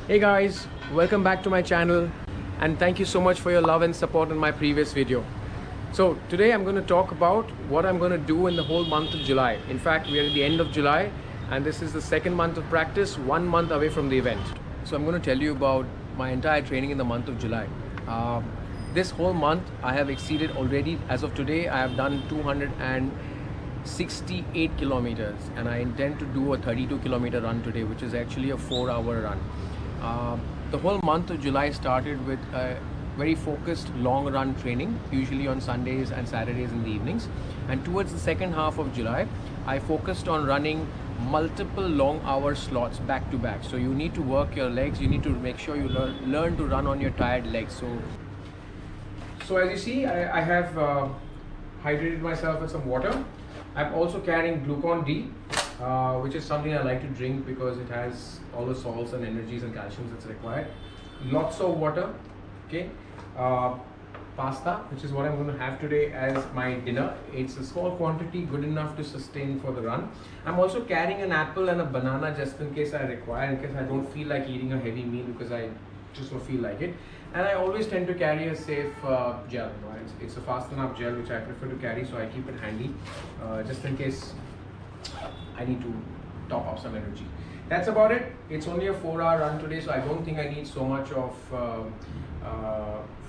Hey guys, welcome back to my channel and thank you so much for your love and support in my previous video. So today I'm going to talk about what I'm going to do in the whole month of July. In fact, we are at the end of July and this is the second month of practice, 1 month away from the event. So I'm going to tell you about my entire training in the month of July. This whole month I have exceeded already. As of today, I have done 268 kilometers and I intend to do a 32 kilometer run today, which is actually a 4-hour run. The whole month of July started with a very focused long run training, usually on Sundays and Saturdays in the evenings. And towards the second half of July, I focused on running multiple long hour slots back to back. So you need to work your legs, you need to make sure you learn to run on your tired legs. So as you see, I have hydrated myself with some water. I'm also carrying Glucon D, which is something I like to drink because it has all the salts and energies and calcium that's required. Lots of water, okay. Pasta, which is what I'm going to have today as my dinner. It's a small quantity, good enough to sustain for the run. I'm also carrying an apple and a banana just in case I require, in case I don't feel like eating a heavy meal because I just don't feel like it. And I always tend to carry a safe gel. It's a fast enough gel which I prefer to carry, so I keep it handy just in case I need to top up some energy. That's about it. It's only a 4-hour run today, so I don't think I need so much of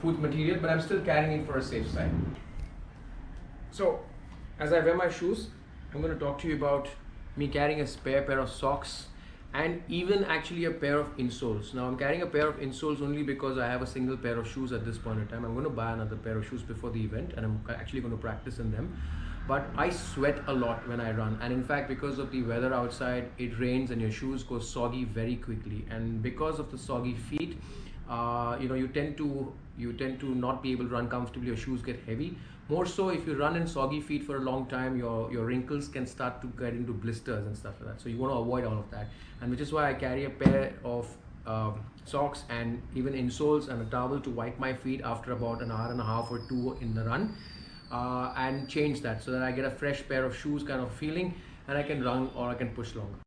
food material, but I'm still carrying it for a safe side. So as I wear my shoes, I'm going to talk to you about me carrying a spare pair of socks and even actually a pair of insoles. Now I'm carrying a pair of insoles only because I have a single pair of shoes at this point in time. I'm going to buy another pair of shoes before the event and I'm actually going to practice in them. But I sweat a lot when I run, and in fact because of the weather outside, it rains and your shoes go soggy very quickly, and because of the soggy feet, you tend to not be able to run comfortably. Your shoes get heavy. More so if you run in soggy feet for a long time, your wrinkles can start to get into blisters and stuff like that. So you want to avoid all of that, and which is why I carry a pair of socks and even insoles and a towel to wipe my feet after about an hour and a half or two in the run. And change that so that I get a fresh pair of shoes kind of feeling and I can run or I can push longer.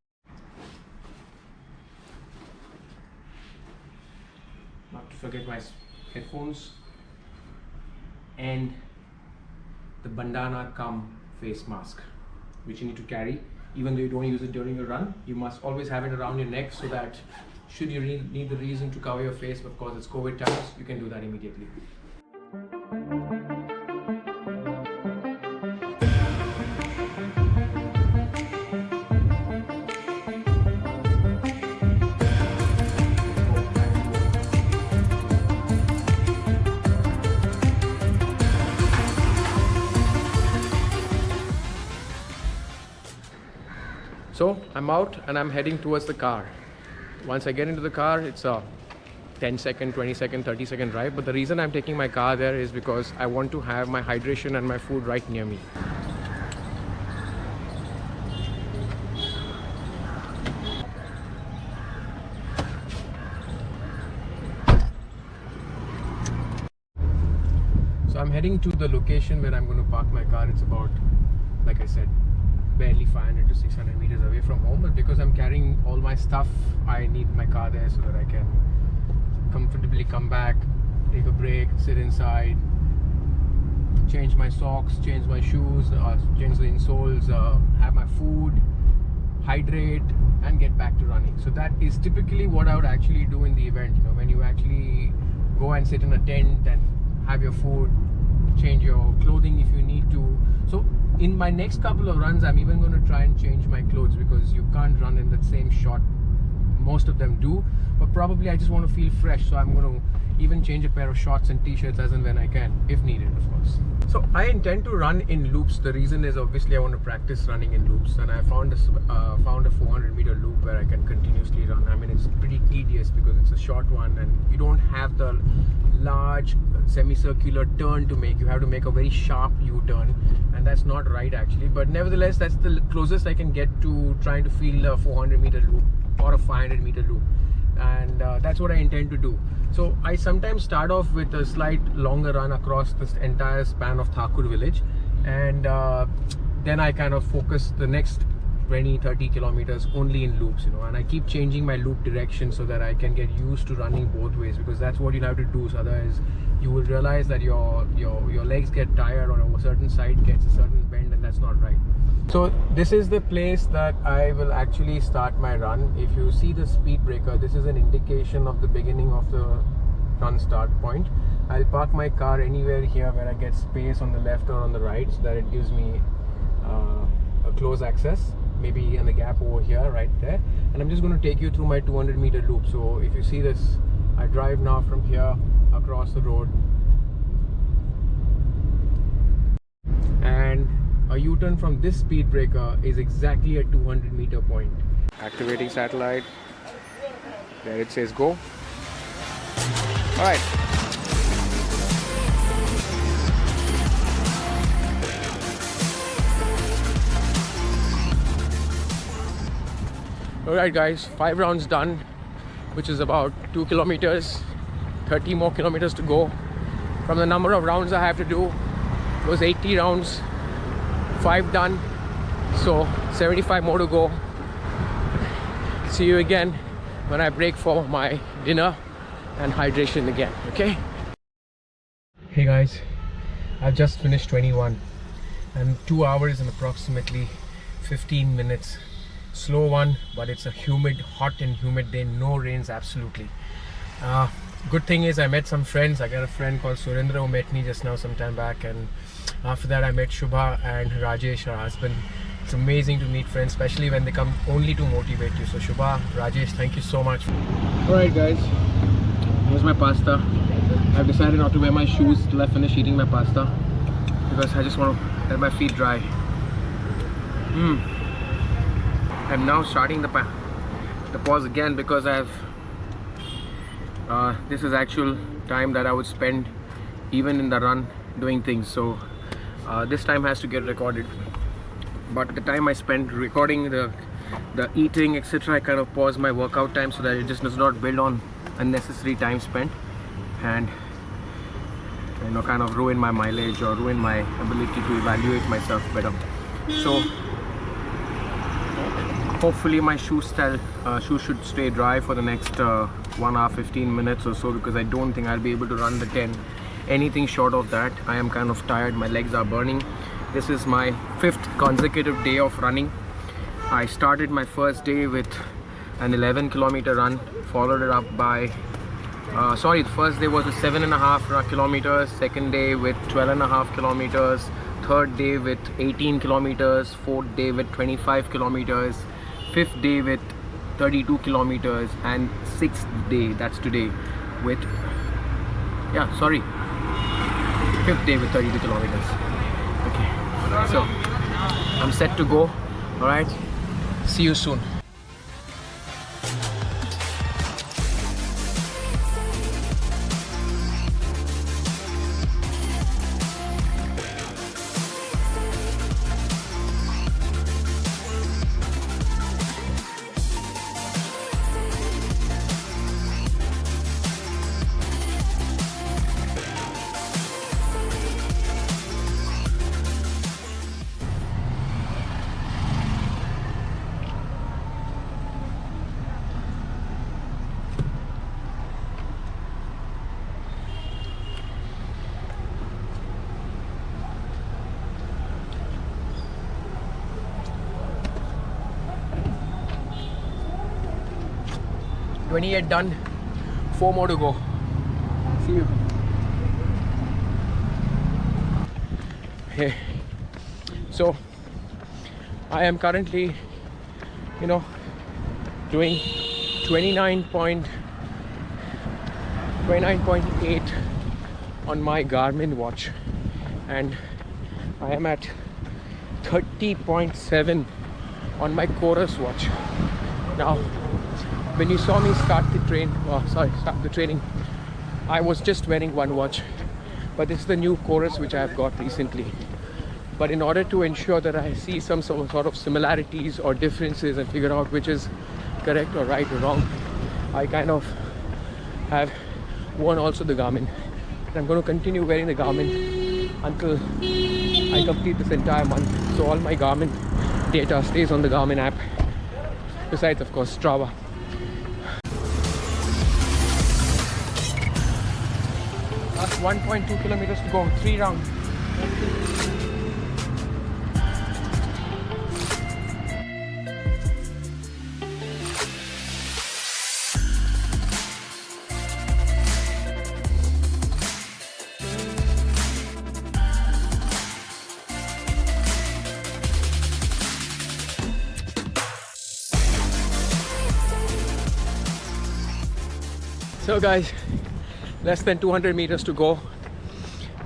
Not to forget my headphones and the bandana cum face mask, which you need to carry. Even though you don't use it during your run, you must always have it around your neck so that should you need the reason to cover your face, of course it's COVID times, you can do that immediately. So I'm out and I'm heading towards the car. Once I get into the car, it's a 10-second, 20-second, 30-second drive. But the reason I'm taking my car there is because I want to have my hydration and my food right near me. So I'm heading to the location where I'm going to park my car. It's about, like I said, barely 500 to 600 meters away from home, but because I'm carrying all my stuff, I need my car there so that I can comfortably come back, take a break, sit inside, change my socks, change my shoes, change the insoles, have my food, hydrate and get back to running. So that is typically what I would actually do in the event, when you actually go and sit in a tent and have your food, change your clothing if you need to. So in my next couple of runs, I'm even going to try and change my clothes because you can't run in that same shot. Most of them do, but probably I just want to feel fresh, so I'm going to even change a pair of shorts and t-shirts as and when I can, if needed, of course. So I intend to run in loops. The reason is obviously I want to practice running in loops, and I found a 400-meter loop where I can continuously run. I mean, it's pretty tedious because it's a short one and you don't have the large semicircular turn to make. You have to make a very sharp U-turn, and that's not right actually, but nevertheless that's the closest I can get to trying to feel a 400-meter loop or a 500-meter loop, and that's what I intend to do. So I sometimes start off with a slight longer run across this entire span of Thakur village, and then I kind of focus the next 20-30 kilometers only in loops, you know, and I keep changing my loop direction so that I can get used to running both ways, because that's what you'll have to do. So otherwise you will realize that your legs get tired, or a certain side gets a certain bend, and that's not right. So this is the place that I will actually start my run. If you see the speed breaker, this is an indication of the beginning of the run start point. I'll park my car anywhere here where I get space on the left or on the right, so that it gives me a close access, maybe in the gap over here, right there. And I'm just going to take you through my 200-meter loop. So if you see this, I drive now from here across the road, and a U-turn from this speed breaker is exactly a 200-meter point. Activating satellite. There it says go. All right. Alright guys, 5 rounds done, which is about 2 kilometers, 30 more kilometers to go. From the number of rounds I have to do, it was 80 rounds, 5 done, so 75 more to go. See you again when I break for my dinner and hydration again, okay? Hey guys, I've just finished 21 and 2 hours and approximately 15 minutes. Slow one, but it's a hot and humid day, no rains absolutely. Good thing is I met some friends. I got a friend called Surendra who met me just now some time back, and after that I met Shubha and Rajesh, her husband. It's amazing to meet friends, especially when they come only to motivate you. So Shubha, Rajesh, thank you so much. Alright guys, here's my pasta. I've decided not to wear my shoes till I finish eating my pasta, because I just want to let my feet dry. I'm now starting the pause again, because this is actual time that I would spend even in the run doing things. So this time has to get recorded. But the time I spent recording the eating, etc., I kind of pause my workout time so that it just does not build on unnecessary time spent and, you know, kind of ruin my mileage or ruin my ability to evaluate myself better. So hopefully my shoes should stay dry for the next 1 hour 15 minutes or so, because I don't think I'll be able to run the 10. Anything short of that, I am kind of tired, my legs are burning. This is my 5th consecutive day of running. I started my first day with an 11-kilometer run, followed it up by the first day was a 7.5 kilometers, second day with 12.5 kilometers, third day with 18 kilometers, fourth day with 25 kilometers, 5th day with 32 kilometers, and 6th day, that's today, with 5th day with 32 kilometers. Okay, so I'm set to go. All right, see you soon. .28 done, 4 more to go. See you. Hey, so I am currently, doing 29.8 on my Garmin watch, and I am at 30.7 on my Chorus watch. Now, when you saw me start the training, I was just wearing one watch, but this is the new Chorus which I have got recently. But in order to ensure that I see some sort of similarities or differences and figure out which is correct or right or wrong, I kind of have worn also the Garmin. And I'm going to continue wearing the Garmin until I complete this entire month. So all my Garmin data stays on the Garmin app, besides of course Strava. Last 1.2 kilometers to go, 3 rounds. So guys, less than 200 meters to go.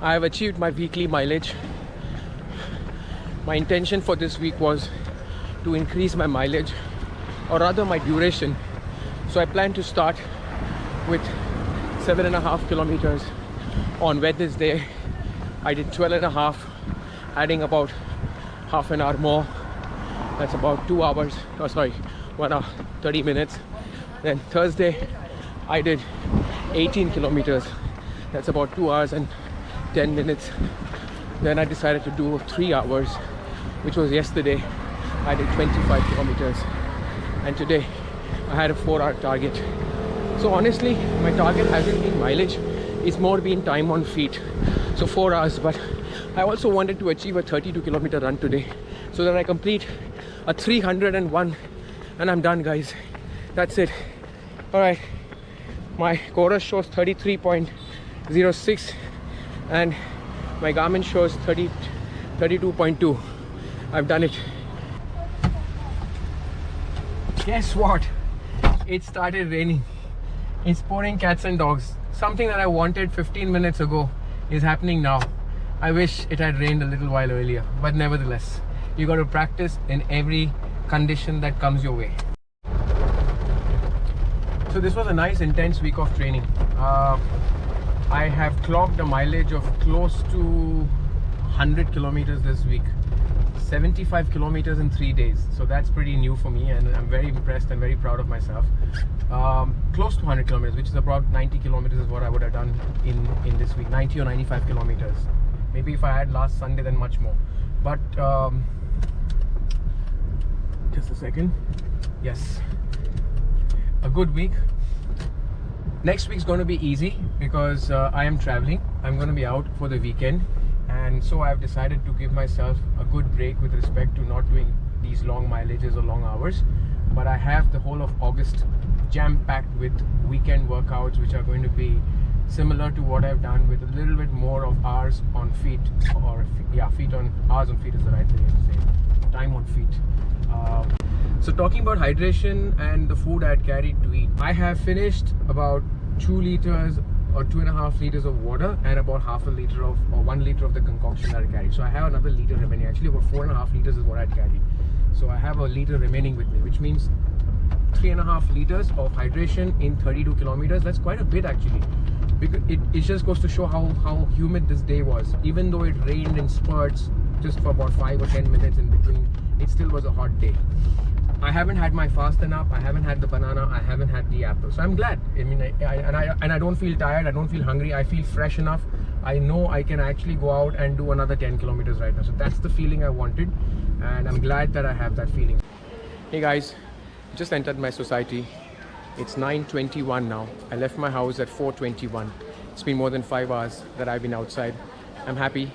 I have achieved my weekly mileage. My intention for this week was to increase my mileage, or rather my duration. So I plan to start with 7.5 kilometers on Wednesday. I did 12.5, adding about half an hour more. That's about 2 hours, 1 hour 30 minutes. Then Thursday I did 18 kilometers. That's about 2 hours and 10 minutes. Then I decided to do 3 hours, which was yesterday. I did 25 kilometers. And today I had a 4-hour target. So honestly, my target hasn't been mileage. It's more been time on feet. So 4 hours. But I also wanted to achieve a 32-kilometer run today, so that I complete a 301 and I'm done, guys. That's it. All right. My Chorus shows 33.06 and my Garmin shows 32.2. I've done it. Guess what? It started raining. It's pouring cats and dogs. Something that I wanted 15 minutes ago is happening now. I wish it had rained a little while earlier, but nevertheless, you got to practice in every condition that comes your way. So this was a nice intense week of training. I have clocked a mileage of close to 100 kilometers this week. 75 kilometers in 3 days. So that's pretty new for me, and I'm very impressed and very proud of myself. Close to 100 kilometers, which is about 90 kilometers is what I would have done in this week. 90 or 95 kilometers. Maybe if I had last Sunday, then much more. But just a second. Yes. A good week. Next week's going to be easy because I am traveling. I'm going to be out for the weekend, and so I've decided to give myself a good break with respect to not doing these long mileages or long hours. But I have the whole of August jam-packed with weekend workouts, which are going to be similar to what I've done, with a little bit more of hours on feet, or hours on feet is the right way to say, time on feet. So talking about hydration and the food I had carried to eat, I have finished about 2 liters or 2.5 liters of water and about half a liter of, or 1 liter of the concoction that I carried. So I have another liter remaining. Actually about 4.5 liters is what I had carried. So I have a liter remaining with me, which means 3.5 liters of hydration in 32 kilometers. That's quite a bit actually. Because it just goes to show how humid this day was. Even though it rained in spurts just for about 5 or 10 minutes in between, it still was a hot day. I haven't had my fasten up, I haven't had the banana, I haven't had the apple. So I'm glad. I mean, I don't feel tired, I don't feel hungry, I feel fresh enough. I know I can actually go out and do another 10 kilometers right now. So that's the feeling I wanted, and I'm glad that I have that feeling. Hey guys, just entered my society. It's 9:21 now. I left my house at 4:21. It's been more than 5 hours that I've been outside. I'm happy.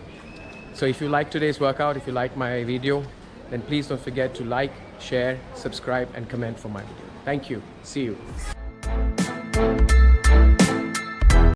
So if you like today's workout, if you like my video, then please don't forget to like, share, subscribe and comment for my video. Thank you. See you.